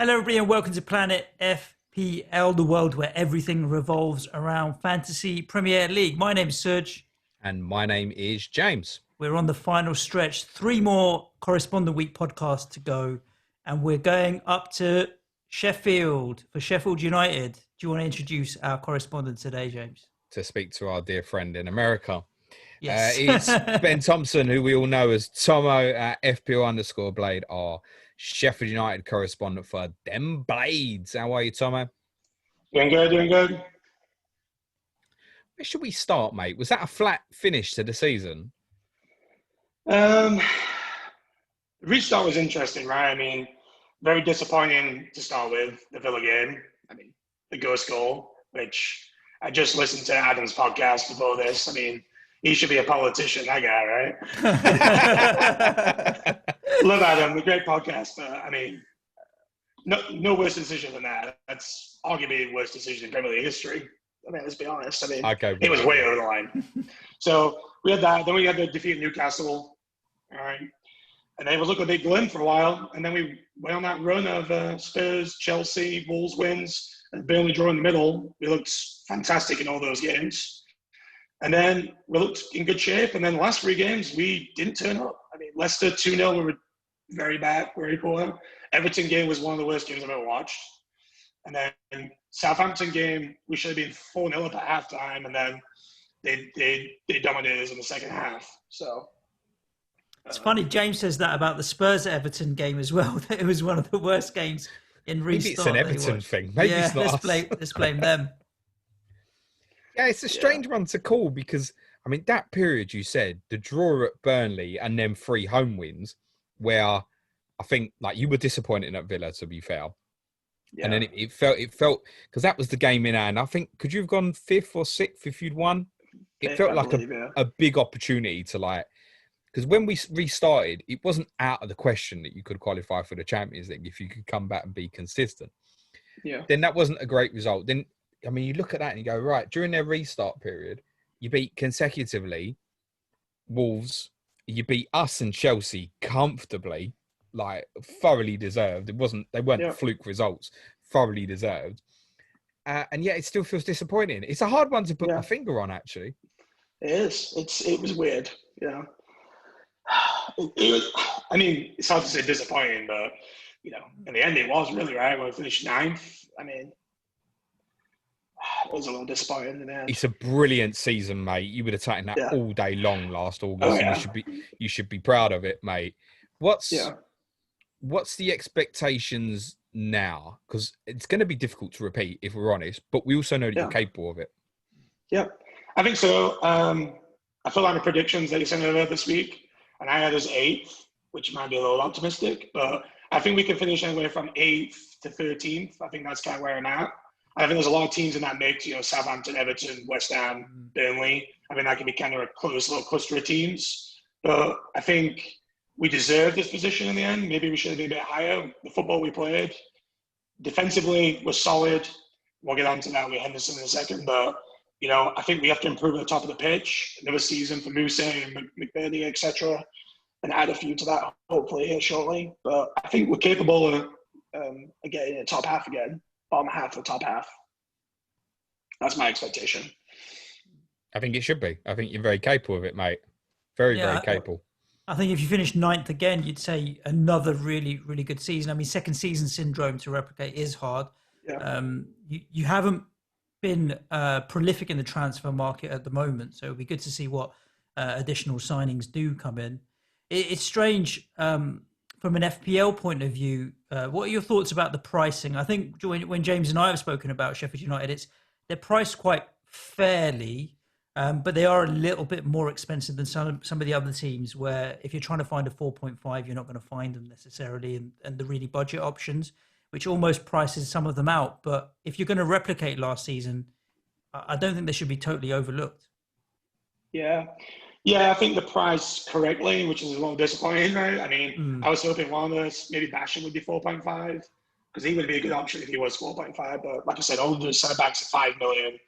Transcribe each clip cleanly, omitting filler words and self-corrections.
Hello, everybody, and welcome to Planet FPL, the world where everything revolves around Fantasy Premier League. My name is Serge. And my name is James. We're on the final stretch. 3 more Correspondent Week podcasts to go, and we're going up to Sheffield for Sheffield United. Do you want to introduce our correspondent today, James? To speak to our dear friend in America. Yes. It's Ben Tomson, who we all know as Tommo at FPL_Blade, our Sheffield United correspondent for Dem Blades. How are you, Tommo? Doing good. Where should we start, mate? Was that a flat finish to the season? The restart was interesting, right? I mean, very disappointing to start with, the Villa game. I mean, the ghost goal, which I just listened to Adam's podcast before this. I mean, he should be a politician, that guy, right? Love Adam, a great podcast, but I mean, no worse decision than that. That's arguably the worst decision in Premier League history. I mean, let's be honest. I mean, it was way over the line. So we had that. Then we had the defeat of Newcastle. All right. And then it was looking a big glim for a while. And then we went on that run of Spurs, Chelsea, Wolves wins, and Burnley draw in the middle. We looked fantastic in all those games. And then we looked in good shape. And then the last 3 games, we didn't turn up. I mean, Leicester 2-0, we were very bad, very poor. Everton game was one of the worst games I've ever watched. And then Southampton game, we should have been 4-0 up at halftime, and then they dominated us in the second half. So it's funny, James says that about the Spurs Everton game as well. That it was one of the worst games in restart. Maybe it's an Everton thing. Maybe it's not let's blame them. Yeah, it's a strange one to call because, I mean, that period you said, the draw at Burnley and then 3 home wins, where I think like you were disappointed at Villa, to be fair. Yeah. And then it felt because that was the game in hand. I think, could you have gone 5th or 6th if you'd won? It felt like a big opportunity to because when we restarted, it wasn't out of the question that you could qualify for the Champions League if you could come back and be consistent. Yeah. Then that wasn't a great result. Then, I mean, you look at that and you go, right, during their restart period, you beat consecutively Wolves, you beat us and Chelsea comfortably. Like thoroughly deserved. They weren't fluke results, thoroughly deserved. And yet it still feels disappointing. It's a hard one to put my finger on, actually. It is. It was weird. Yeah. I mean, it's hard to say disappointing, but in the end it was really right. When we finished 9th, I mean, it was a little disappointing in the end. It's a brilliant season, mate. You would have taken that all day long last August. And you should be proud of it, mate. What's the expectations now? Because it's going to be difficult to repeat, if we're honest, but we also know that you're capable of it. Yeah, I think so. I feel like the predictions that you sent over this week, and I had as 8th, which might be a little optimistic, but I think we can finish anywhere from 8th to 13th. I think that's kind of where I'm at. I think there's a lot of teams in that mix, Southampton, Everton, West Ham, Burnley. I mean, that could be kind of a close little cluster of teams. But I think we deserved this position in the end. Maybe we should have been a bit higher. The football we played defensively was solid. We'll get on to that with Henderson in a second. But, I think we have to improve at the top of the pitch. Another season for Musa and McBurney, etc. And add a few to that, hopefully, here shortly. But I think we're capable of getting in the top half again. Bottom half or top half. That's my expectation. I think it should be. I think you're very capable of it, mate. Very capable. I think if you finish 9th again, you'd say another really, really good season. I mean, second season syndrome to replicate is hard. Yeah. You haven't been prolific in the transfer market at the moment, so it'll be good to see what additional signings do come in. It's strange from an FPL point of view. What are your thoughts about the pricing? I think when James and I have spoken about Sheffield United, they're priced quite fairly. But they are a little bit more expensive than some of the other teams where if you're trying to find a 4.5, you're not going to find them necessarily. And the really budget options, which almost prices some of them out. But if you're going to replicate last season, I don't think they should be totally overlooked. Yeah, I think the price correctly, which is a little disappointing, right? I mean, I was hoping one of us, maybe Basham would be 4.5 because he would be a good option if he was 4.5. But like I said, all the centre backs are 5 million.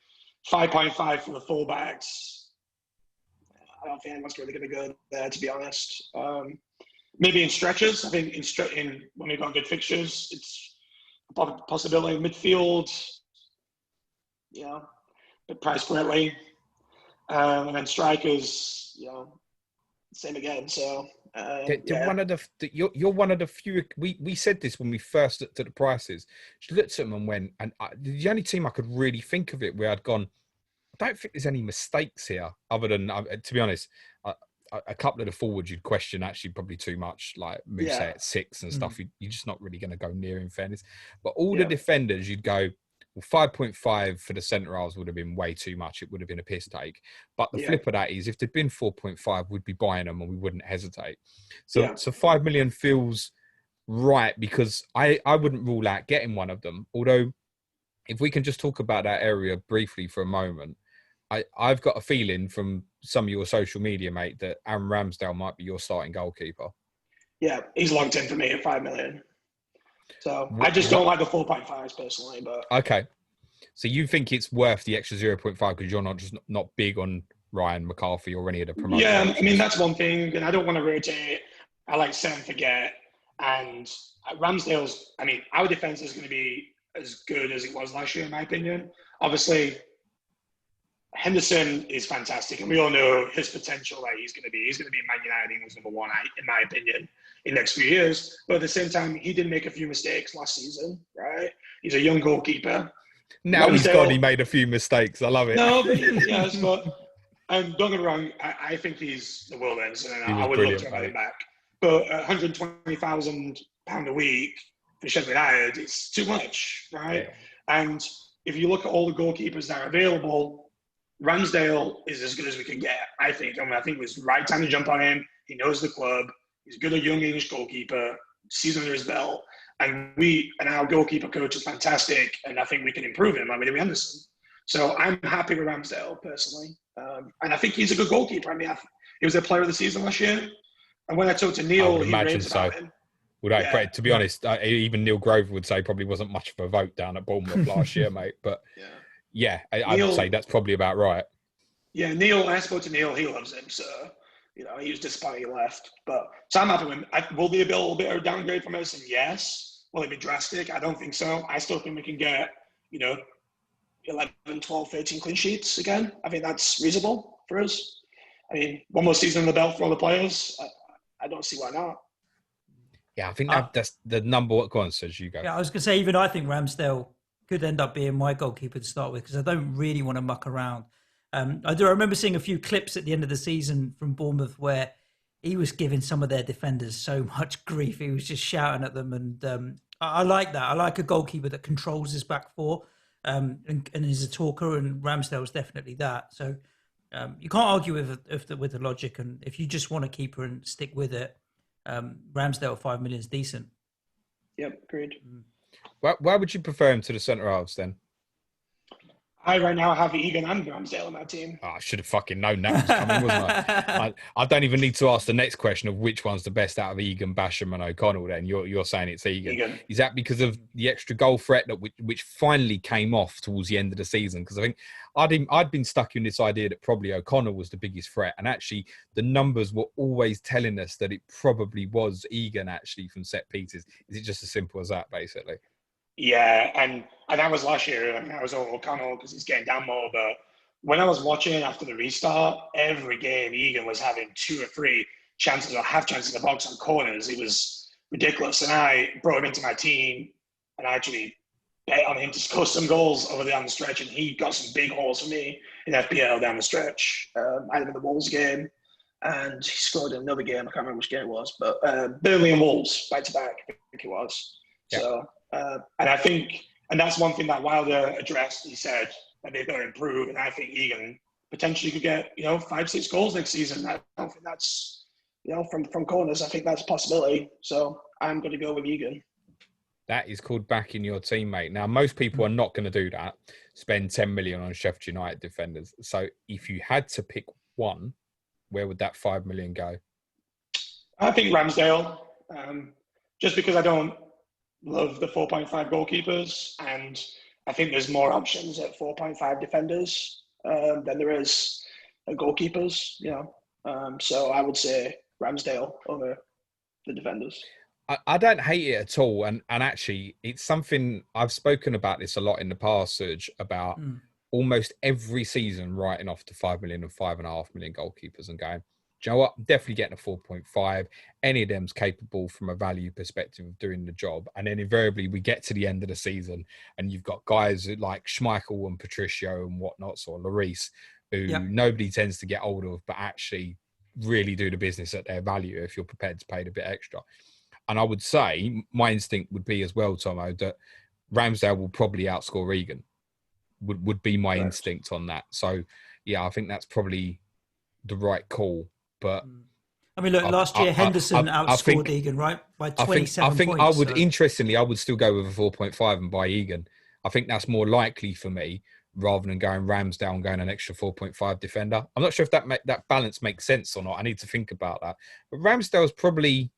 5.5 for the fullbacks. I don't think anyone's really going to go there, to be honest. Maybe in stretches. I think in when we've got good fixtures, possibility. Midfield, but priced correctly. And then strikers, same again. So one of you're one of the few. We said this when we first looked at the prices. She looked at them and went, and the only team I could really think of it where I'd gone, I don't think there's any mistakes here, other than, to be honest, a couple of the forwards you'd question actually probably too much, like Musa at 6 and stuff. You're just not really going to go near, in fairness. But all the defenders, you'd go, well, 5.5 for the centre halves would have been way too much. It would have been a piss take. But the flip of that is, if there'd been 4.5, we'd be buying them and we wouldn't hesitate. So 5 million feels right, because I wouldn't rule out getting one of them. Although, if we can just talk about that area briefly for a moment, I've got a feeling from some of your social media, mate, that Aaron Ramsdale might be your starting goalkeeper. Yeah, he's locked in for me at 5 million. So I just don't like the 4.5s personally, but okay. So you think it's worth the extra 0.5 because you're not big on Ryan McCarthy or any of the promotions? Yeah, I mean, that's one thing, and I don't want to rotate. I like set and forget. And Ramsdale's, I mean, our defense is going to be as good as it was last year, in my opinion. Obviously, Henderson is fantastic, and we all know his potential that he's going to be. He's going to be Man United England's number one, in my opinion, in the next few years. But at the same time, he did make a few mistakes last season, right? He's a young goalkeeper. Now he's gone, he made a few mistakes. I love it. No, but yes, but don't get me wrong, I think he's the world ends, and I would love to have him back. But £120,000 a week for Sheffield United, it's too much, right? Yeah. And if you look at all the goalkeepers that are available, Ramsdale is as good as we can get, I think. I think it was the right time to jump on him. He knows the club. He's good, a young English goalkeeper, season under his belt. And our goalkeeper coach is fantastic, and I think we can improve him. I mean, Henderson. So I'm happy with Ramsdale, personally. And I think he's a good goalkeeper. I mean, he was a player of the season last year. And when I talked to Neil, he raved about him. Well, to be honest, even Neil Grover would say probably wasn't much of a vote down at Bournemouth last year, mate. But I would say that's probably about right. Yeah, Neil, I spoke to Neil, he loves him. So, he was disappointed he left. So I'm happy with him. Will there be a little bit of a downgrade from us? And yes. Will it be drastic? I don't think so. I still think we can get, 11, 12, 13 clean sheets again. I think that's reasonable for us. I mean, one more season in the belt for all the players. I don't see why not. Yeah, I think that's the number one. Go on, Serge, you go. Yeah, I was going to say, even I think Ramsdale could end up being my goalkeeper to start with, because I don't really want to muck around. I remember seeing a few clips at the end of the season from Bournemouth where he was giving some of their defenders so much grief. He was just shouting at them. And I like that. I like a goalkeeper that controls his back four and is a talker, and Ramsdale's definitely that. So you can't argue with the logic. And if you just want a keeper and stick with it, Ramsdale 5 million is decent. Yep, agreed. Why would you prefer him to the centre halves then? I right now have Egan and Ramsdale on my team. Oh, I should have fucking known that was coming, wasn't I? I don't even need to ask the next question of which one's the best out of Egan, Basham and O'Connell then. You're saying it's Egan. Is that because of the extra goal threat which finally came off towards the end of the season? Because I think I'd been stuck in this idea that probably O'Connell was the biggest threat. And actually, the numbers were always telling us that it probably was Egan actually from set pieces. Is it just as simple as that, basically? Yeah, and that was last year. I mean, I was all O'Connell because he's getting down more. But when I was watching after the restart, every game Egan was having 2 or 3 chances or half chances in the box on corners. It was ridiculous. And I brought him into my team and I actually bet on him to score some goals over down the stretch. And he got some big goals for me in FPL down the stretch. I had him in the Wolves game and he scored in another game. I can't remember which game it was, but Burnley and Wolves back to back, I think it was. Yeah. So. And I think, and that's one thing that Wilder addressed. He said that they've got to improve, and I think Egan potentially could get 5-6 goals next season. I don't think that's from corners. I think that's a possibility. So I'm going to go with Egan. That is called backing your teammate. Now, most people are not going to do that. Spend 10 million on Sheffield United defenders. So if you had to pick one, where would that 5 million go? I think Ramsdale, just because I don't love the 4.5 goalkeepers, and I think there's more options at 4.5 defenders than there is at goalkeepers. So I would say Ramsdale over the defenders. I don't hate it at all. And actually, it's something I've spoken about this a lot in the past, Serge, about almost every season writing off to 5 million and 5.5 million goalkeepers and going, do you know what? I'm definitely getting a 4.5. Any of them's capable from a value perspective of doing the job. And then invariably we get to the end of the season and you've got guys like Schmeichel and Patricio and whatnot, or Lloris, who nobody tends to get hold of, but actually really do the business at their value if you're prepared to pay a bit extra. And I would say my instinct would be as well, Tommo, that Ramsdale will probably outscore Egan. Would be my instinct on that. So, yeah, I think that's probably the right call. But I mean, look, last year Henderson outscored Egan, right, by 27 points. I think I would, interestingly, I would still go with a 4.5 and buy Egan. I think that's more likely for me rather than going Ramsdale and going an extra 4.5 defender. I'm not sure if that balance makes sense or not. I need to think about that. But Ramsdale's probably...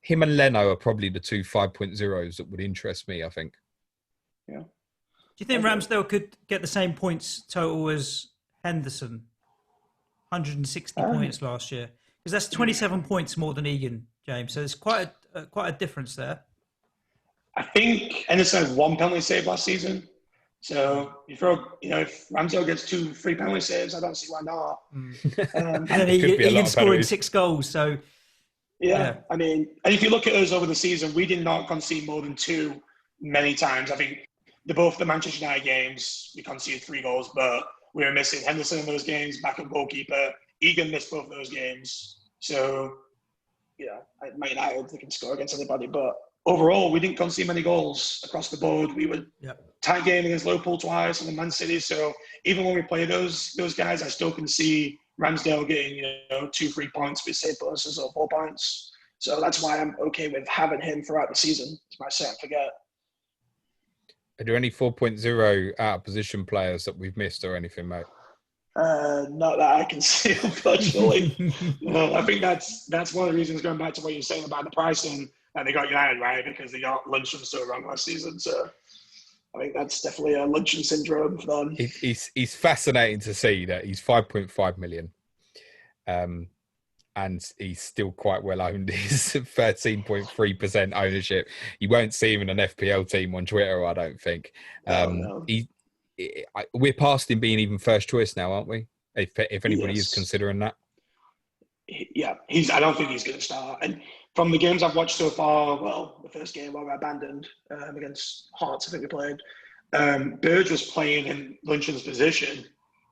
Him and Leno are probably the two 5.0s that would interest me, I think. Yeah. Do you think Ramsdale could get the same points total as Henderson? 160 points last year. Because that's 27 points more than Egan, James. So there's quite a difference there. I think Henderson had 1 penalty save last season. So if Ramsdale gets 2 free penalty saves, I don't see why not. And then Egan scoring 6 goals. So yeah, I mean, and if you look at us over the season, we did not concede more than 2 many times. I think both the Manchester United games, we conceded 3 goals, but we were missing Henderson in those games, backup goalkeeper. Egan missed both of those games. So, at Man United, they can score against anybody. But overall, we didn't concede many goals across the board. We were tight game against Liverpool twice and then Man City. So even when we play those guys, I still can see Ramsdale getting 2 free points with save bonuses or 4 points. So that's why I'm okay with having him throughout the season. It's my set and forget. Are there any 4.0 out of position players that we've missed or anything, mate? Not that I can see, unfortunately. I think that's one of the reasons, going back to what you're saying about the pricing, that they got United right, because they got Lundstram so wrong last season. So I think that's definitely a Lundstram syndrome for them. He's fascinating to see that he's 5.5 million. And he's still quite well owned. He's 13.3% ownership. You won't see him in an FPL team on Twitter, I don't think. No. We're past him being even first choice now, aren't we? If anybody is considering that. Yeah, I don't think he's going to start. And from the games I've watched so far, well, the first game I got abandoned against Hearts, I think we played. Berge was playing in Lundstram's position,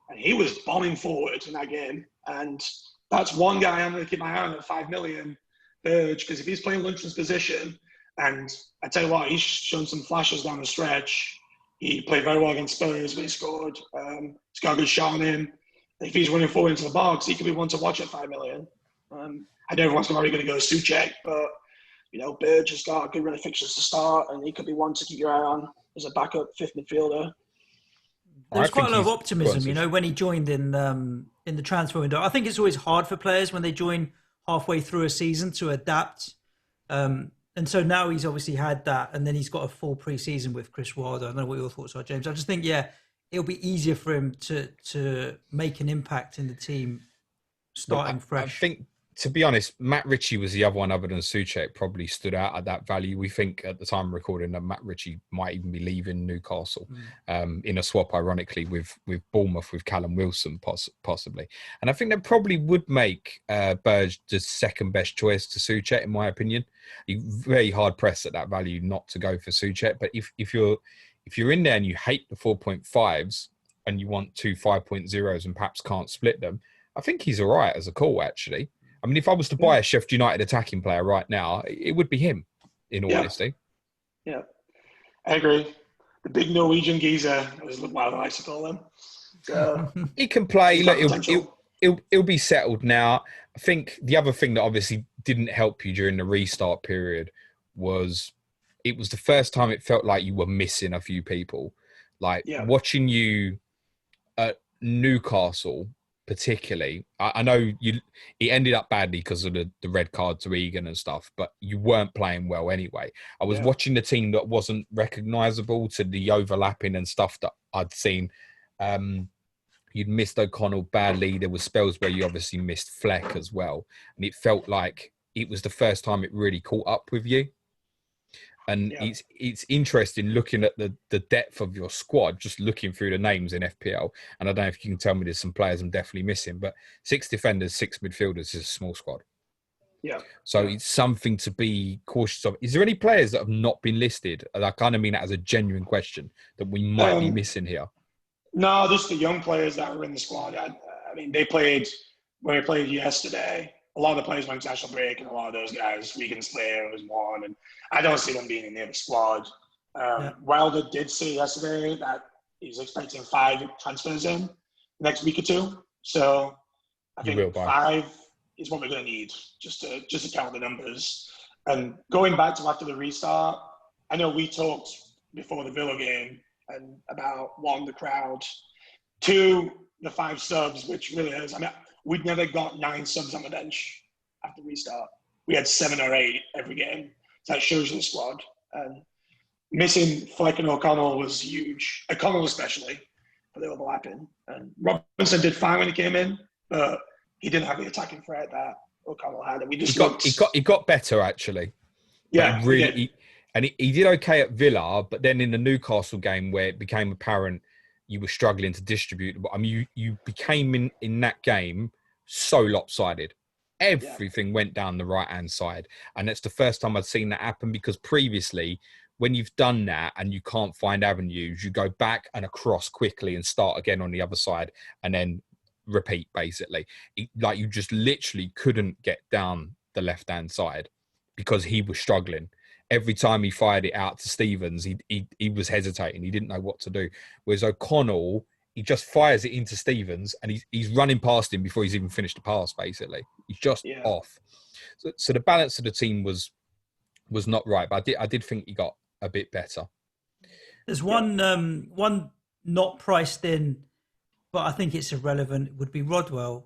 and he was bombing forward in that game. And that's one guy I'm going to keep my eye on at 5 million, Berge, because if he's playing Lundstram's position, and I tell you what, he's shown some flashes down the stretch. He played very well against Spurs when he scored. He's got a good shot on him. If he's running forward into the box, he could be one to watch at 5 million. I know everyone's probably going to go Souček, but Berge has got a good run of fixtures to start, and he could be one to keep your eye on as a backup 5th midfielder. There was quite a lot of optimism, when he joined in the transfer window. I think it's always hard for players when they join halfway through a season to adapt. And so now he's obviously had that, and then he's got a full pre-season with Chris Wilder. I don't know what your thoughts are, James. I just think, it'll be easier for him to make an impact in the team starting fresh. I think, to be honest, Matt Ritchie was the other one other than Souček probably stood out at that value. We think at the time of recording that Matt Ritchie might even be leaving Newcastle in a swap, ironically, with Bournemouth, with Callum Wilson possibly. And I think that probably would make Berge the second best choice to Souček, in my opinion. He's very hard pressed at that value not to go for Souček. But if you're in there and you hate the 4.5s and you want 2 5.0s and perhaps can't split them, I think he's all right as a call, actually. I mean, if I was to buy a Sheffield United attacking player right now, it would be him, in all honesty. Yeah, I agree. The big Norwegian geezer, as I like to call him. So, he can play. Look, he'll be settled now. I think the other thing that obviously didn't help you during the restart period was it was the first time it felt like you were missing a few people. Watching you at Newcastle, particularly, I know it ended up badly because of the red card to Egan and stuff, but you weren't playing well anyway. I was watching the team that wasn't recognisable to the overlapping and stuff that I'd seen. You'd missed O'Connell badly. There were spells where you obviously missed Fleck as well. And it felt like it was the first time it really caught up with you. And it's interesting looking at the depth of your squad, just looking through the names in FPL. And I don't know if you can tell me there's some players I'm definitely missing, but 6 defenders, 6 midfielders is a small squad. Yeah. So it's something to be cautious of. Is there any players that have not been listed? And I kind of mean that as a genuine question that we might be missing here. No, just the young players that were in the squad. I mean, they played when we played yesterday. A lot of the players went international break, and a lot of those guys, Wigan Slayer was one, and I don't see them being in the other squad. Wilder did say yesterday that he's expecting 5 transfers in the next week or 2. So I think 5 is what we're going to need just to count the numbers. And going back to after the restart, I know we talked before the Villa game and about 1, the crowd, 2, the 5 subs, which really is. I mean, we'd never got 9 subs on the bench after restart. We had 7 or 8 every game. So that shows you the squad. And missing Fleck and O'Connell was huge. O'Connell especially, for the overlapping. And Robinson did fine when he came in, but he didn't have the attacking threat that O'Connell had. And we just he got better, actually. Yeah. He did okay at Villa, but then in the Newcastle game where it became apparent you were struggling to distribute. I mean, you became in that game so lopsided. Everything went down the right-hand side. And that's the first time I'd seen that happen, because previously, when you've done that and you can't find avenues, you go back and across quickly and start again on the other side and then repeat, basically. You just literally couldn't get down the left-hand side because he was struggling. Every time he fired it out to Stevens, he was hesitating. He didn't know what to do. Whereas O'Connell, he just fires it into Stevens and he's running past him before he's even finished the pass, basically. He's just off. So the balance of the team was not right, but I did think he got a bit better. There's one not priced in, but I think it's irrelevant. It would be Rodwell.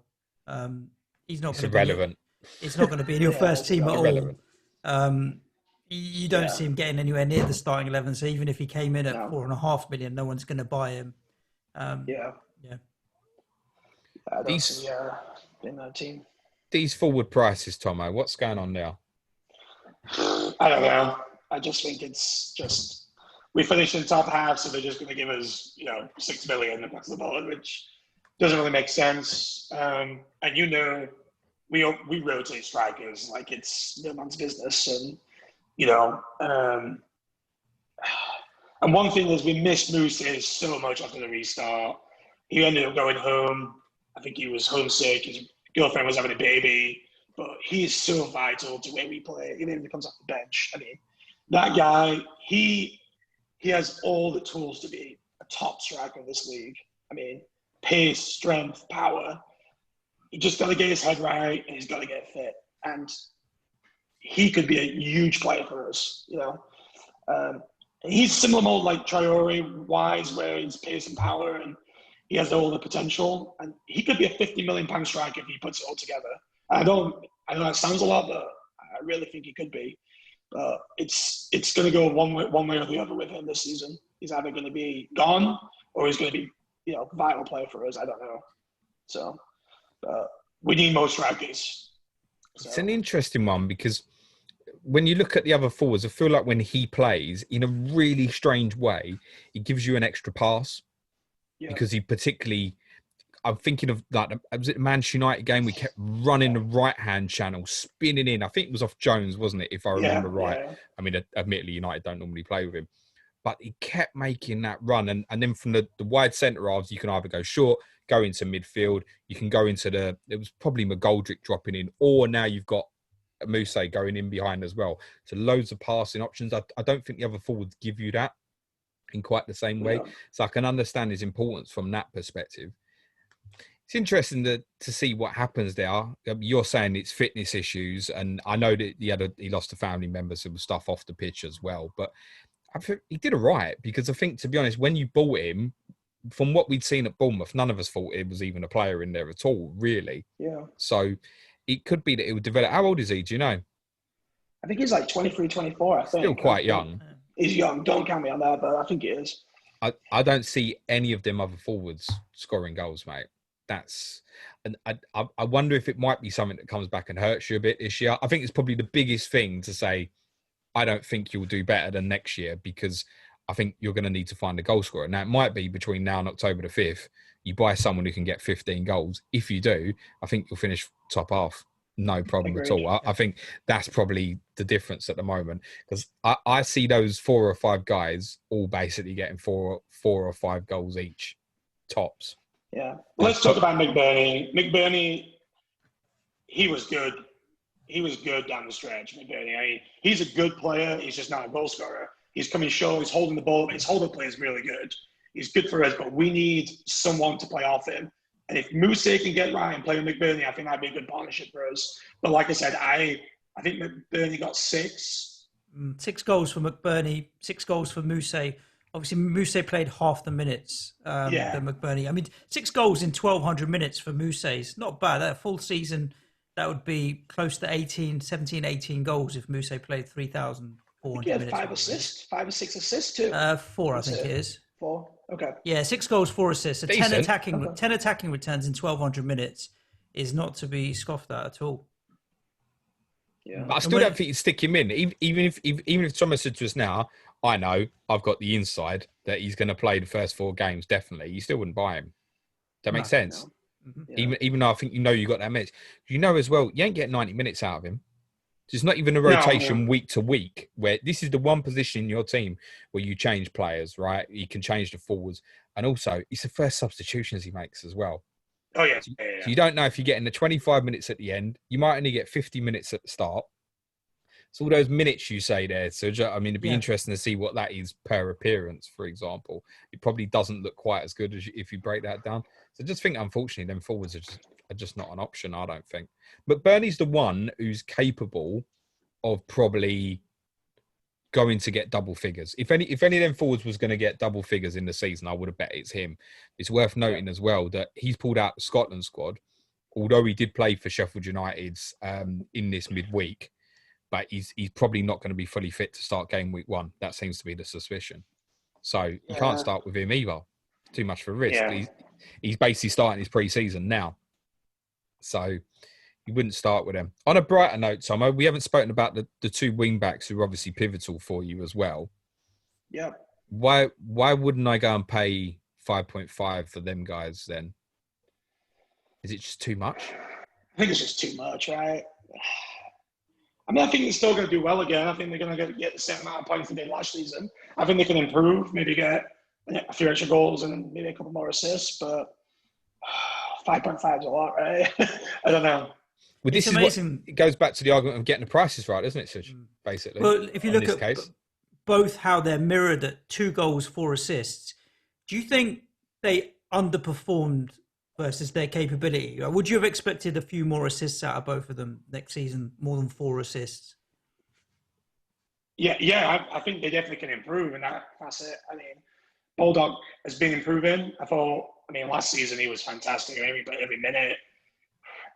He's not going to irrelevant. It's not going to be in your first team at irrelevant. all. You don't see him getting anywhere near the starting 11. So even if he came in at 4.5 million, no one's going to buy him. I don't see in that team. These forward prices, Tomo, what's going on now? I don't know. I just think it's just we finished in the top half, so they're just going to give us 6 million across the board, which doesn't really make sense. And we rotate strikers like it's no man's business, and and one thing is we missed Moose so much after the restart. He ended up going home. I think he was homesick. His girlfriend was having a baby, but he is so vital to where we play, even if he comes off the bench. I mean, that guy, he has all the tools to be a top striker in this league. I mean, pace, strength, power. He just got to get his head right, and he's got to get fit. And he could be a huge player for us, He's similar mold like Traore-wise, where he's pace and power, and he has all the potential. And he could be a £50 million striker if he puts it all together. I know that sounds a lot, but I really think he could be. But it's going to go one way or the other with him this season. He's either going to be gone or he's going to be, vital player for us. I don't know. So, we need more strikers. So. It's an interesting one because when you look at the other forwards, I feel like when he plays, in a really strange way, he gives you an extra pass. Yeah. Because he particularly, I'm thinking of that, was it the Manchester United game? We kept running the right-hand channel, spinning in. I think it was off Jones, wasn't it, if I remember right? Yeah. I mean, admittedly, United don't normally play with him. But he kept making that run. And then from the wide centre halves, you can either go short, go into midfield, you can go into it was probably McGoldrick dropping in, or now you've got Mousse going in behind as well. So loads of passing options. I don't think the other forwards give you that in quite the same way. Yeah. So I can understand his importance from that perspective. It's interesting to see what happens there. You're saying it's fitness issues, and I know that he lost a family member, some stuff off the pitch as well. But I think he did all right, because I think, to be honest, when you bought him, from what we'd seen at Bournemouth, none of us thought it was even a player in there at all, really. Yeah. So it could be that it would develop. How old is he? Do you know? I think he's like 23, 24, I think. Still quite young. He's young. Don't count me on that, but I think he is. I don't see any of them other forwards scoring goals, mate. that's, and I wonder if it might be something that comes back and hurts you a bit this year. I think it's probably the biggest thing to say, I don't think you'll do better than next year, because I think you're going to need to find a goal scorer. Now, it might be between now and October the 5th, you buy someone who can get 15 goals. If you do, I think you'll finish top half. No problem at all. I think that's probably the difference at the moment, because I see those 4 or 5 guys all basically getting four or 5 goals each, tops. Yeah. Let's talk about McBurney. McBurney, he was good. He was good down the stretch, McBurney. I mean, he's a good player. He's just not a goal scorer. He's coming short. He's holding the ball. His holding play is really good. He's good for us, but we need someone to play off him. And if Muse can get right and play with McBurney, I think that'd be a good partnership for us. But like I said, I think McBurney got 6. 6 goals for McBurney, 6 goals for Muse. Obviously, Muse played half the minutes than McBurney. I mean, 6 goals in 1,200 minutes for Muse is not bad. That full season, that would be close to 17, 18 goals if Muse played 3,400 minutes. 5 assists, 5 or 6 assists too. 4, I think it is. 4. Okay. Yeah, 6 goals, 4 assists. So 10 Decent. 10 attacking returns in 1,200 minutes is not to be scoffed at all. Yeah. But I still don't think you stick him in. Even if someone said to us now, I know I've got the inside that he's going to play the first 4 games, definitely, you still wouldn't buy him. Does that make sense? No. Mm-hmm. Even though I think you got that minutes. You know as well, you ain't getting 90 minutes out of him. There's not even a rotation week to week, where this is the one position in your team where you change players, right? You can change the forwards. And also, it's the first substitutions he makes as well. Oh, yeah. So you don't know if you're getting the 25 minutes at the end. You might only get 50 minutes at the start. So all those minutes you say there. So, I mean, it'd be interesting to see what that is per appearance, for example. It probably doesn't look quite as good as if you break that down. So just think, unfortunately, them forwards are just not an option, I don't think. But Bernie's the one who's capable of probably going to get double figures. If any of them forwards was going to get double figures in the season, I would have bet it's him. It's worth noting as well that he's pulled out the Scotland squad, although he did play for Sheffield United in this midweek, but he's probably not going to be fully fit to start game week 1. That seems to be the suspicion. So you can't start with him either. Too much for risk. Yeah. He's basically starting his pre-season now. So you wouldn't start with him. On a brighter note, Tomo, we haven't spoken about the 2 wing-backs who are obviously pivotal for you as well. Yeah. Why wouldn't I go and pay 5.5 for them guys then? Is it just too much? I think it's just too much, right? I mean, I think they're still going to do well again. I think they're going to get the same amount of points they did last season. I think they can improve, maybe get a few extra goals and maybe a couple more assists, but 5.5 is a lot, right? I don't know. Well, this is amazing. It goes back to the argument of getting the prices right, doesn't it, Suj? Basically. Well, if you look at both how they're mirrored at 2 goals, 4 assists, do you think they underperformed versus their capability? Would you have expected a few more assists out of both of them next season, more than 4 assists? Yeah, I think they definitely can improve, and that's it. I mean, Baldock has been improving. Last season he was fantastic. I mean, he played every minute.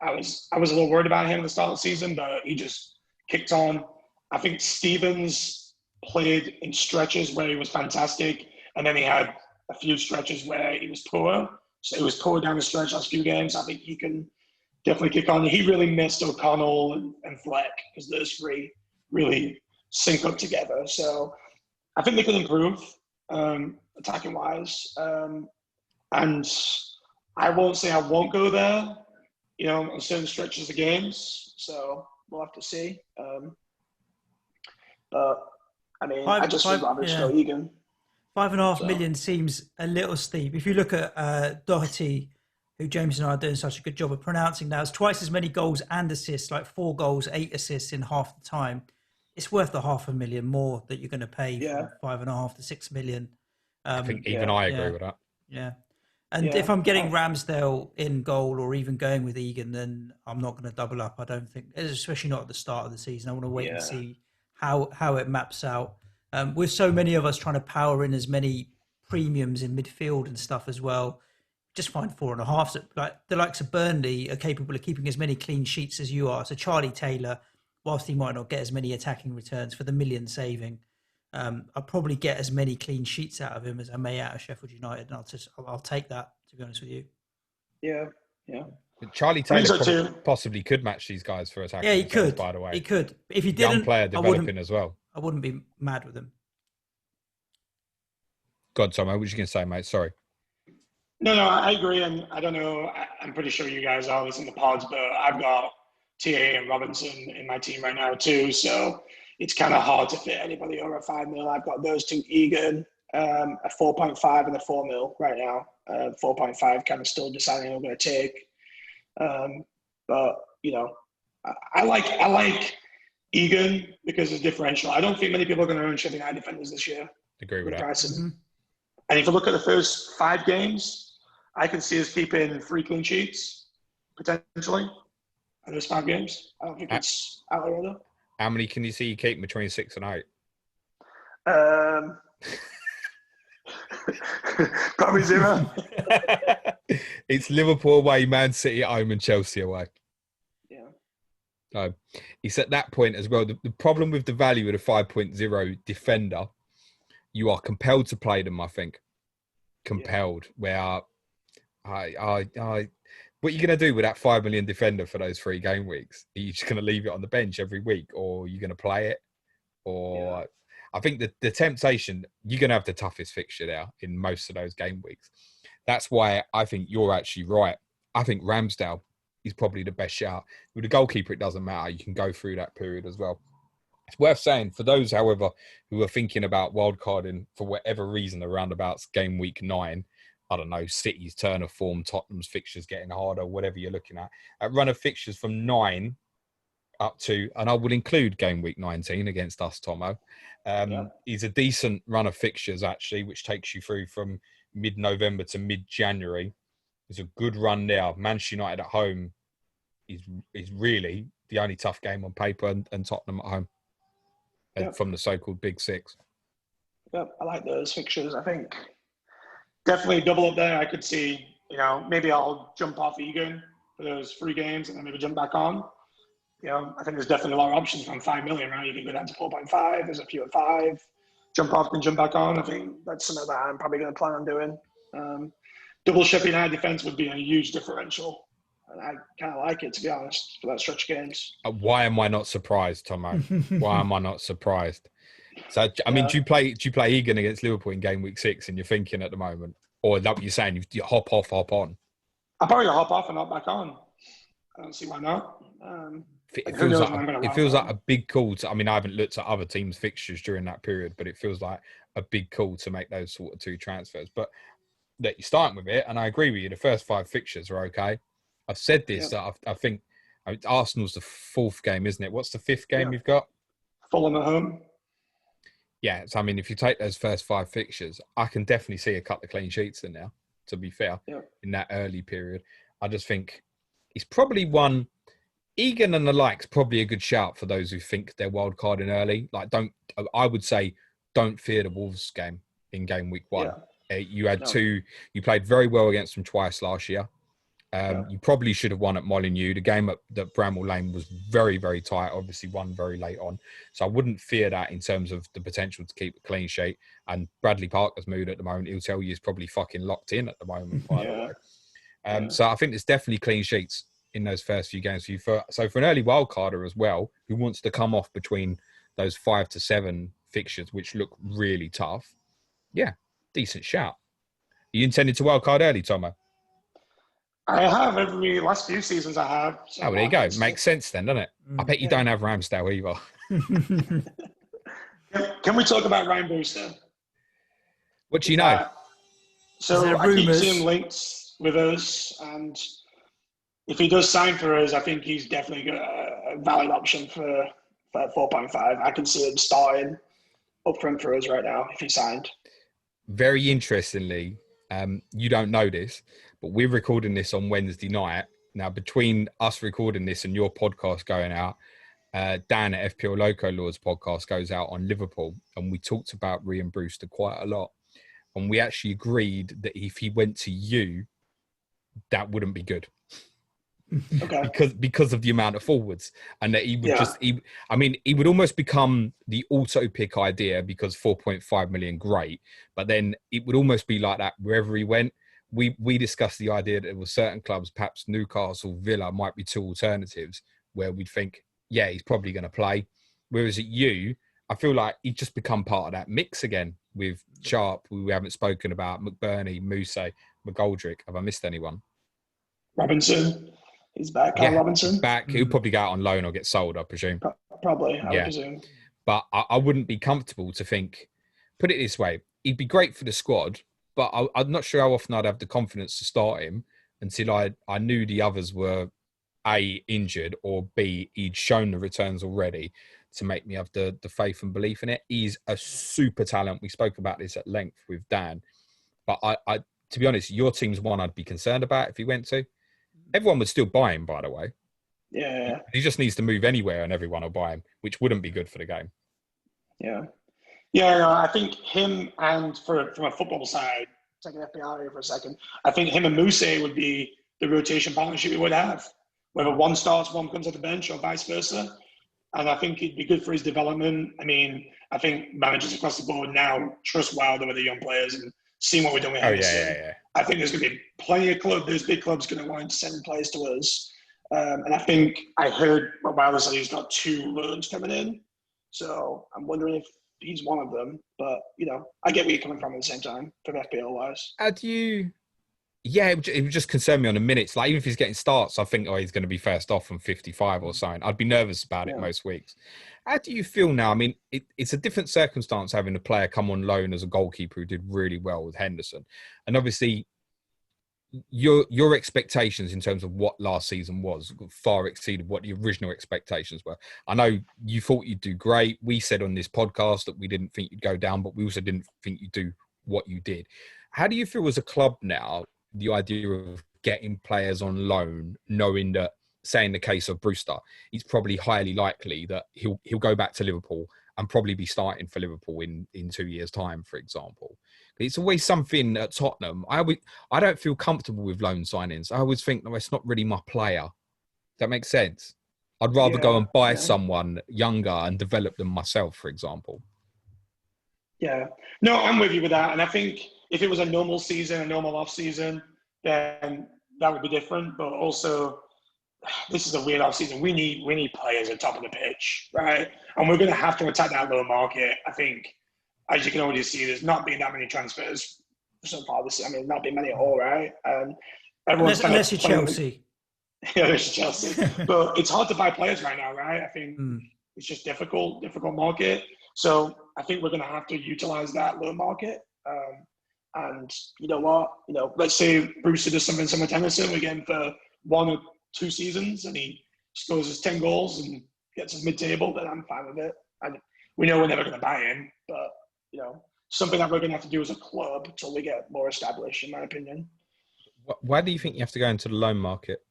I was a little worried about him at the start of the season, but he just kicked on. I think Stevens played in stretches where he was fantastic, and then he had a few stretches where he was poor. So he was poor down the stretch last few games. I think he can definitely kick on. He really missed O'Connell and Fleck, because those 3 really sync up together. So I think they can improve attacking wise. And I won't say I won't go there, on certain stretches of games. So we'll have to see. But I mean, I just would rather go Egan. 5.5 million seems a little steep. If you look at Doherty, who James and I are doing such a good job of pronouncing now, it's twice as many goals and assists, like 4 goals, 8 assists in half the time. It's worth the 500,000 more that you're going to pay from 5.5 to 6 million. I think even I agree with that. Yeah. And if I'm getting Ramsdale in goal or even going with Egan, then I'm not going to double up. I don't think, especially not at the start of the season. I want to wait and see how it maps out. With so many of us trying to power in as many premiums in midfield and stuff as well, just find 4.5. Like the likes of Burnley are capable of keeping as many clean sheets as you are. So Charlie Taylor, whilst he might not get as many attacking returns for the million saving, I'll probably get as many clean sheets out of him as I may out of Sheffield United, and I'll take that, to be honest with you. Yeah. But Charlie I think Taylor so too. possibly could match these guys for attacking. Yeah, he returns, could. by the way. He could. If he Young didn't, player developing as well. I wouldn't be mad with him. God, Tom, what was you going to say, mate? Sorry. No, I agree, and I don't know. I'm pretty sure you guys are listening to pods, but I've got TA and Robinson in my team right now too, so it's kind of hard to fit anybody over a 5 mil. I've got those two, Egan, a 4.5 and a 4 mil right now. 4.5 kind of still deciding who I'm going to take. But you know, I like Egan because it's differential. I don't think many people are going to own Sheffield United defenders this year. Agree with that. Mm-hmm. And if you look at the first 5 games, I can see us keeping 3 clean sheets potentially in those 5 games. I don't think it's out of order. How many can you see you keep between 6 and 8? Probably 0. It's Liverpool away, Man City at home, and Chelsea away. Yeah. So it's at that point as well. The problem with the value of the 5.0 defender, you are compelled to play them, I think. Compelled. Where what are you going to do with that 5 million defender for those 3 game weeks? Are you just going to leave it on the bench every week, or are you going to play it? Or I think the temptation, you're going to have the toughest fixture there in most of those game weeks. That's why I think you're actually right. I think Ramsdale is probably the best shout. With the goalkeeper, it doesn't matter. You can go through that period as well. It's worth saying, for those, however, who are thinking about wildcarding for whatever reason around about game week 9, I don't know, City's turn of form, Tottenham's fixtures getting harder, whatever you're looking at. A run of fixtures from 9 up to, and I would include game week 19 against us, Tommo, is a decent run of fixtures, actually, which takes you through from mid-November to mid-January. It's a good run there. Manchester United at home is really the only tough game on paper, and Tottenham at home from the so-called Big Six. Yep, I like those fixtures. I think definitely double up there. I could see, maybe I'll jump off Egan for those 3 games and then maybe jump back on. I think there's definitely a lot of options from 5 million, right? You can go down to 4.5. There's a few at 5. Jump off and jump back on. I think that's something that I'm probably going to plan on doing. Double Sheffield United defense would be a huge differential. And I kind of like it, to be honest, for that stretch of games. Why am I not surprised, Tomo? Why am I not surprised? So, I mean, do you play Egan against Liverpool in game week 6 and you're thinking at the moment? Or is that what you're saying? You hop off, hop on? I'll probably hop off and hop back on. I don't see why not. It feels like a big call to, I mean, I haven't looked at other teams' fixtures during that period, but it feels like a big call to make those sort of 2 transfers. But that you're starting with it, and I agree with you, the first 5 fixtures are okay. I've said this, that I think Arsenal's the 4th game, isn't it? What's the 5th game you've got? Fulham at home. Yeah, so I mean, if you take those first 5 fixtures, I can definitely see a couple of clean sheets in there, to be fair, in that early period. I just think he's probably one. Egan and the likes probably a good shout for those who think they're wild carding early. I would say, don't fear the Wolves game in game week 1. You had 2. You played very well against them twice last year. You probably should have won at Molineux. The game at Bramall Lane was very, very tight. Obviously, won very late on. So I wouldn't fear that in terms of the potential to keep a clean sheet. And Bradley Parker's mood at the moment, he'll tell you, is probably fucking locked in at the moment, by the way. So I think there's definitely clean sheets in those first few games. So for an early wildcarder as well, who wants to come off between those 5 to 7 fixtures, which look really tough, decent shout. Are you intended to wildcard early, Tomo? I have every last few seasons. I have. So there you go. Makes sense then, doesn't it? I bet you don't have Ramsdale either. Can we talk about Ryan Brewster? What do you know? So I keep seeing links with us, and if he does sign for us, I think he's definitely a valid option for 4.5. I can see him starting up front for us right now if he signed. Very interestingly, you don't know this, but we're recording this on Wednesday night. Now, between us recording this and your podcast going out, Dan at FPL Loco Lords podcast goes out on Liverpool, and we talked about Ryan Brewster quite a lot. And we actually agreed that if he went to you, that wouldn't be good. Okay. Because of the amount of forwards, and that he would he would almost become the auto pick idea, because 4.5 million, great, but then it would almost be like that wherever he went. we discussed the idea that there were certain clubs, perhaps Newcastle, Villa, might be two alternatives where we'd think, yeah, he's probably going to play. Whereas at you, I feel like he's just become part of that mix again with Sharp, who we haven't spoken about, McBurney, Mousse, McGoldrick. Have I missed anyone? Robinson. He's back. Yeah, Robinson. He's back. He'll probably go out on loan or get sold, I presume. Probably, I would presume. But I wouldn't be comfortable to think, put it this way, he'd be great for the squad, but I'm not sure how often I'd have the confidence to start him until I knew the others were A, injured, or B, he'd shown the returns already to make me have the faith and belief in it. He's a super talent. We spoke about this at length with Dan. But I to be honest, your team's one I'd be concerned about if he went to. Everyone would still buy him, by the way. Yeah. He just needs to move anywhere and everyone will buy him, which wouldn't be good for the game. Yeah. Yeah, no, I think him and from a football side, taking FPL here for a second, I think him and Mousse would be the rotation partnership we would have. Whether one starts, one comes off the bench or vice versa. And I think it'd be good for his development. I mean, I think managers across the board now trust Wilder with the young players and seeing what we're doing with Henderson. Yeah. I think there's going to be plenty of clubs. There's big clubs going to want to send players to us. And I think I heard what Wilder said he's got 2 loans coming in. So I'm wondering if he's one of them. But, I get where you're coming from at the same time, from FPL-wise. How do you... Yeah, it would just concern me on the minutes. Like, even if he's getting starts, I think, he's going to be first off from 55 or something. I'd be nervous about it most weeks. How do you feel now? I mean, it's a different circumstance having a player come on loan as a goalkeeper who did really well with Henderson. And obviously, your expectations in terms of what last season was far exceeded what the original expectations were. I know you thought you'd do great. We said on this podcast that we didn't think you'd go down, but we also didn't think you'd do what you did. How do you feel as a club now, the idea of getting players on loan, knowing that, say in the case of Brewster, it's probably highly likely that he'll go back to Liverpool and probably be starting for Liverpool in 2 years' time, for example. It's always something at Tottenham. I don't feel comfortable with loan signings. I always think, no, it's not really my player. Does that make sense? I'd rather go and buy someone younger and develop them myself, for example. Yeah. No, I'm with you with that. And I think if it was a normal season, a normal off season, then that would be different. But also, this is a weird off season. We need players at top of the pitch, right? And we're going to have to attack that low market. I think, as you can already see, there's not been that many transfers so far this. I mean, not been many at all, right? And everyone's unless you're Chelsea. Yeah, there's Chelsea. But it's hard to buy players right now, right? I think it's just difficult market. So I think we're going to have to utilize that low market. And you know what? Let's say Brewster does something similar to Henderson. We get him for 1 or 2 seasons and he scores his 10 goals and gets his mid-table, then I'm fine with it. And we know we're never going to buy him, but, something that we're going to have to do as a club until we get more established, in my opinion. Why do you think you have to go into the loan market?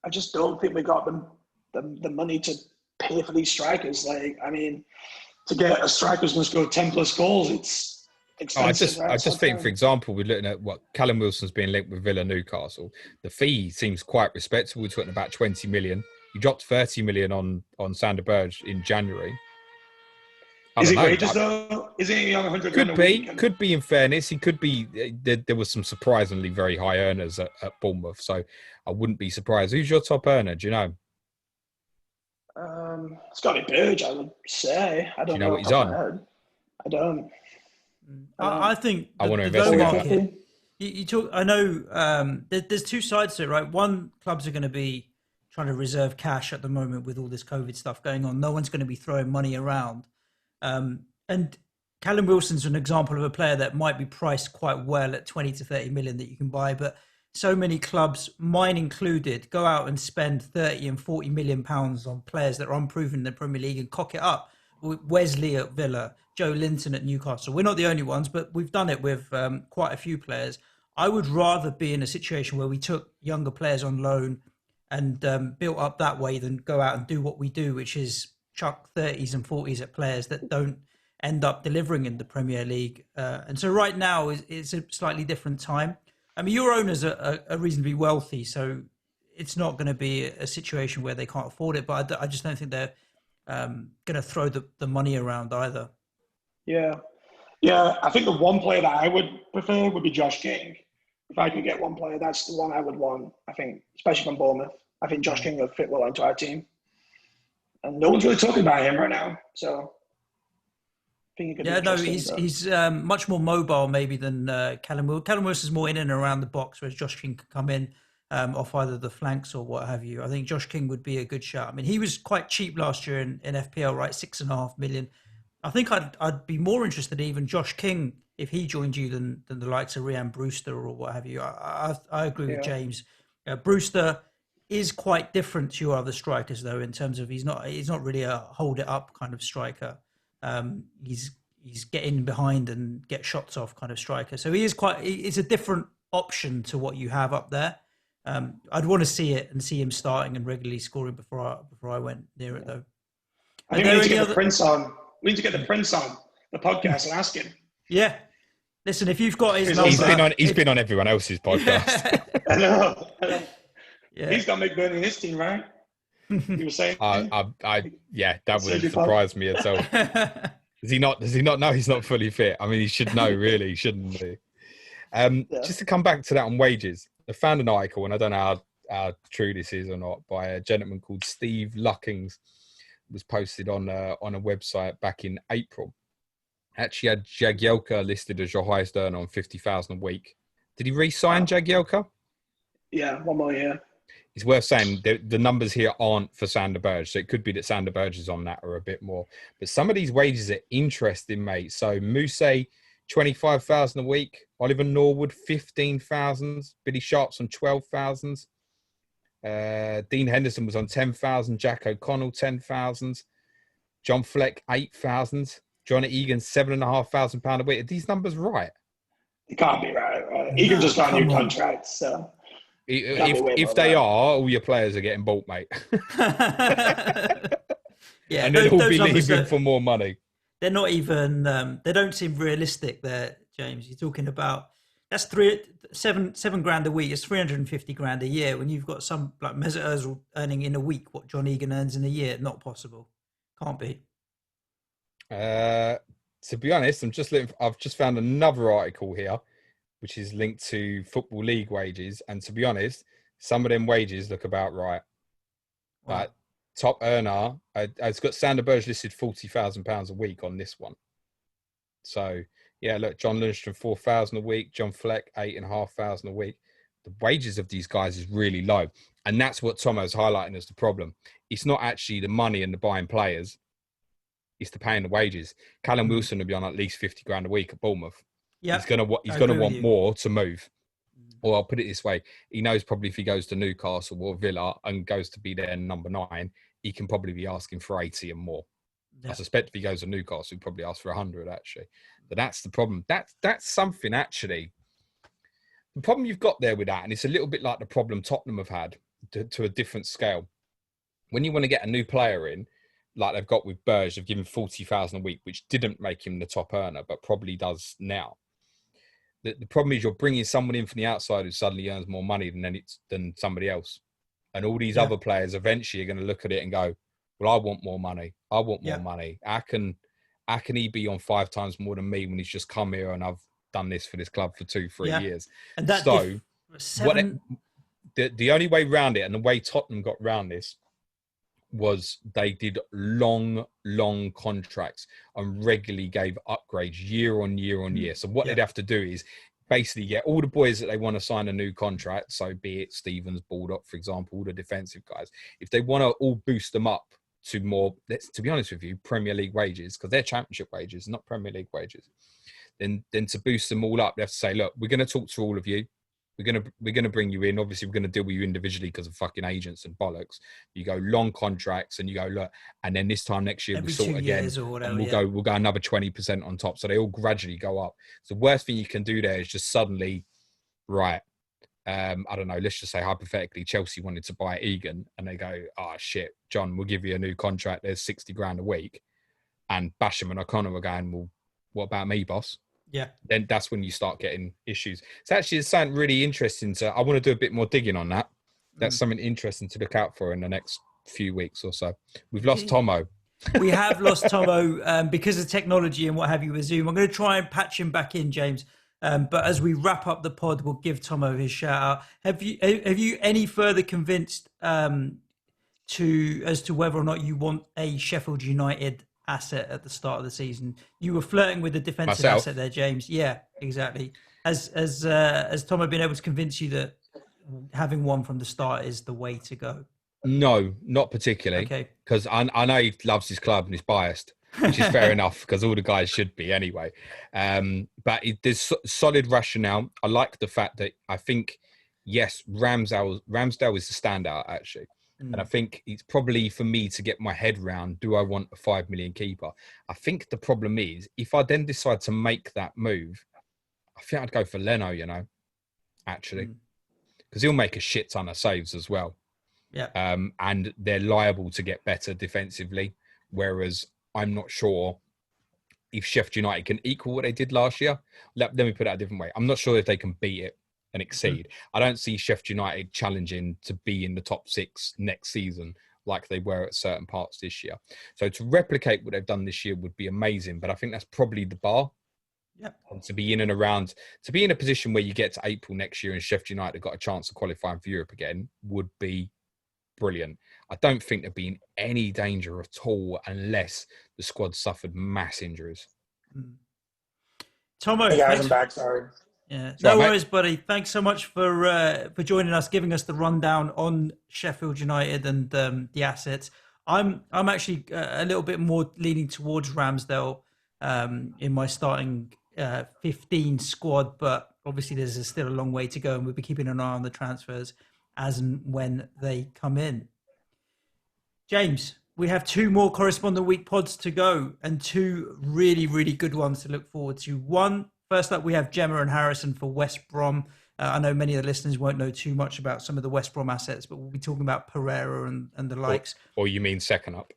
I just don't think we got the money to pay for these strikers. To get a striker who's going to score 10 plus goals, it's expensive. I just think, for example, we're looking at what Callum Wilson's being linked with Villa Newcastle. The fee seems quite respectable. We're talking about 20 million. You dropped 30 million on Sander Berge in January. Is it wages though? Is he on 100? Could be. In fairness, he could be. There was some surprisingly very high earners at Bournemouth, so I wouldn't be surprised. Who's your top earner? Do you know? It's got to be Berge, I would say. I don't know what he's on. I don't. I think I want to the low investigate market. You talk. I know there's 2 sides to it, right? One, clubs are going to be trying to reserve cash at the moment with all this COVID stuff going on. No one's going to be throwing money around. And Callum Wilson's an example of a player that might be priced quite well at 20 to 30 million that you can buy, but so many clubs, mine included, go out and spend 30 and 40 million pounds on players that are unproven in the Premier League and cock it up. Wesley at Villa, Joe Linton at Newcastle. We're not the only ones, but we've done it with quite a few players. I would rather be in a situation where we took younger players on loan and built up that way than go out and do what we do, which is chuck 30s and 40s at players that don't end up delivering in the Premier League. And so right now it's a slightly different time. I mean, your owners are reasonably wealthy, so it's not going to be a situation where they can't afford it, but I just don't think they're going to throw the money around either. Yeah. I think the one player that I would prefer would be Josh King. if I could get one player, that's the one I would want. I think, especially from Bournemouth. I think Josh King would fit well into our team, and no one's really talking about him right now. So I think he could be interesting. He's much more mobile maybe than Callum Wilson. Callum Wilson is more in and around the box, whereas Josh King could come in off either the flanks or what have you. I think Josh King would be a good shout. I mean, he was quite cheap last year in FPL, right? 6.5 million. I think I'd be more interested in even Josh King if he joined you than the likes of Ryan Brewster or what have you. I agree with James. Brewster is quite different to your other strikers though, in terms of he's not really a hold it up kind of striker. He's get in behind and get shots off kind of striker. So he's a different option to what you have up there. I'd want to see it and see him starting and regularly scoring before I went near it though. I think we need to get the Prince on. We need to get the Prince on the podcast and ask him. Yeah. Listen, if you've got his number... He's been on everyone else's podcast. I know. Yeah. He's got McBurney in his team, right? You were saying? That wouldn't surprise me at all. Does he not know he's not fully fit? I mean, he should know, really, shouldn't he? Just to come back to that on wages, I found an article, and I don't know how true this is or not, by a gentleman called Steve Luckings. It was posted on a website back in April. Actually had Jagielka listed as your highest earner on 50,000 a week. Did he re-sign Jagielka? Yeah, one more year. It's worth saying the numbers here aren't for Sander Berge, so it could be that Sander Berge is on that or a bit more. But some of these wages are interesting, mate. So Mousse, 25,000 a week. Oliver Norwood, 15,000. Billy Sharp's on 12,000. Dean Henderson was on 10,000. Jack O'Connell, 10,000. John Fleck, 8,000. John Egan, £7,500 a week. Are these numbers right? It can't be right. Egan just got a new contract, so... If they are, all your players are getting bought, mate. Yeah, and they'll all be leaving for more money. They're not even. They don't seem realistic. There, James. You're talking about that's seven grand a week. It's 350 grand a year. When you've got some like Mesut Ozil earning in a week what John Egan earns in a year, not possible. Can't be. To be honest, I've just found another article here, which is linked to Football League wages. And to be honest, some of them wages look about right. Wow. Like top earner, it's got Sander Berge listed £40,000 a week on this one. So, yeah, look, John Lundstrom, 4,000 a week. John Fleck, 8,500 a week. The wages of these guys is really low. And that's what Tomo's highlighting as the problem. It's not actually the money and the buying players. It's the paying the wages. Callum Wilson will be on at least 50 grand a week at Bournemouth. Yeah, he's gonna want more to move. Or I'll put it this way: he knows probably if he goes to Newcastle or Villa and goes to be there number 9, he can probably be asking for 80 and more. Yeah. I suspect if he goes to Newcastle, he'll probably ask for 100 actually. But that's the problem. That's something actually. The problem you've got there with that, and it's a little bit like the problem Tottenham have had to a different scale. When you want to get a new player in, like they've got with Berge, they've given 40,000 a week, which didn't make him the top earner, but probably does now. The problem is you're bringing someone in from the outside who suddenly earns more money than somebody else. And all these other players eventually are going to look at it and go, well, I want more money. I want more money. How can he be on 5 times more than me when he's just come here and I've done this for this club for 2-3 years? And that the only way around it, and the way Tottenham got around this, was they did long contracts and regularly gave upgrades year on year. So what they'd have to do is basically get all the boys that they want to sign a new contract. So be it Stevens, Baldock, for example, all the defensive guys. If they want to all boost them up to more, to be honest with you, Premier League wages, because they're Championship wages, not Premier League wages, then to boost them all up, they have to say, look, we're going to talk to all of you. We're gonna bring you in. Obviously, we're gonna deal with you individually because of fucking agents and bollocks. You go long contracts, and you go look, and then this time next year we sort again, and we'll go another 20% on top. So they all gradually go up. So the worst thing you can do there is just suddenly, right? I don't know. Let's just say hypothetically, Chelsea wanted to buy Egan, and they go, "Oh shit, John, we'll give you a new contract. There's 60 grand a week," and Basham and O'Connor are going, "Well, what about me, boss?" Yeah. Then that's when you start getting issues. So actually, it's something really interesting. So I want to do a bit more digging on that. That's something interesting to look out for in the next few weeks or so. We've lost Tomo. We have lost Tomo because of technology and what have you with Zoom. I'm going to try and patch him back in, James. But as we wrap up the pod, we'll give Tommo his shout out. Have you any further convinced as to whether or not you want a Sheffield United asset at the start of the season? You were flirting with the defensive asset there, James. Yeah, exactly. Has Tommo been able to convince you that having one from the start is the way to go? No, not particularly. Okay. Because I know he loves his club and he's biased, which is fair enough, because all the guys should be anyway. But there's solid rationale. I like the fact that I think, yes, Ramsdale is the standout, actually. And I think it's probably for me to get my head round, do I want a 5 million keeper? I think the problem is, if I then decide to make that move, I think I'd go for Leno, actually. Because he'll make a shit ton of saves as well. Yeah. And they're liable to get better defensively. Whereas I'm not sure if Sheffield United can equal what they did last year. Let me put it a different way. I'm not sure if they can beat it and exceed. I don't see Sheffield United challenging to be in the top 6 next season like they were at certain parts this year. So to replicate what they've done this year would be amazing, but I think that's probably the bar. Yeah. And to be in and around, to be in a position where you get to April next year and Sheffield United have got a chance of qualifying for Europe again would be brilliant. I don't think there'd be in any danger at all unless the squad suffered mass injuries. Tommo, hey guys, I'm back. Sorry. Yeah, no worries, buddy. Thanks so much for joining us, giving us the rundown on Sheffield United and the assets. I'm actually a little bit more leaning towards Ramsdale in my starting 15 squad, but obviously there's still a long way to go, and we'll be keeping an eye on the transfers as and when they come in. James, we have 2 more Correspondent Week pods to go, and 2 really, really good ones to look forward to. First up, we have Gemma and Harrison for West Brom. I know many of the listeners won't know too much about some of the West Brom assets, but we'll be talking about Pereira and the likes. Or you mean second up?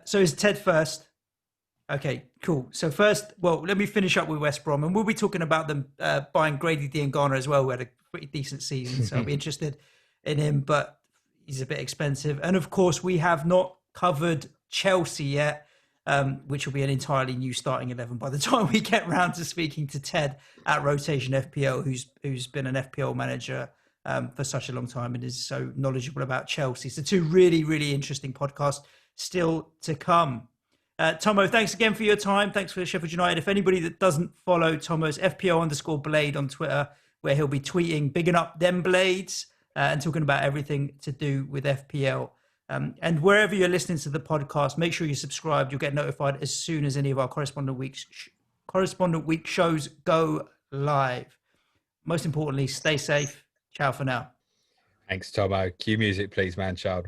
So is Ted first? Okay, cool. So first, well, let me finish up with West Brom, and we'll be talking about them buying Grady Diangana as well, who had a pretty decent season, so I'll be interested in him, but he's a bit expensive. And of course, we have not covered Chelsea yet, which will be an entirely new starting 11 by the time we get round to speaking to Ted at Rotation FPL, who's been an FPL manager for such a long time and is so knowledgeable about Chelsea. So 2 really, really interesting podcasts still to come. Tommo, thanks again for your time. Thanks for Sheffield United. If anybody that doesn't follow Tommo's FPL_Blade on Twitter, where he'll be tweeting, bigging up Dem Blades and talking about everything to do with FPL. And wherever you're listening to the podcast, make sure you're subscribed. You'll get notified as soon as any of our Correspondent Week shows go live. Most importantly, stay safe. Ciao for now. Thanks, Tommo. Cue music, please, man, child.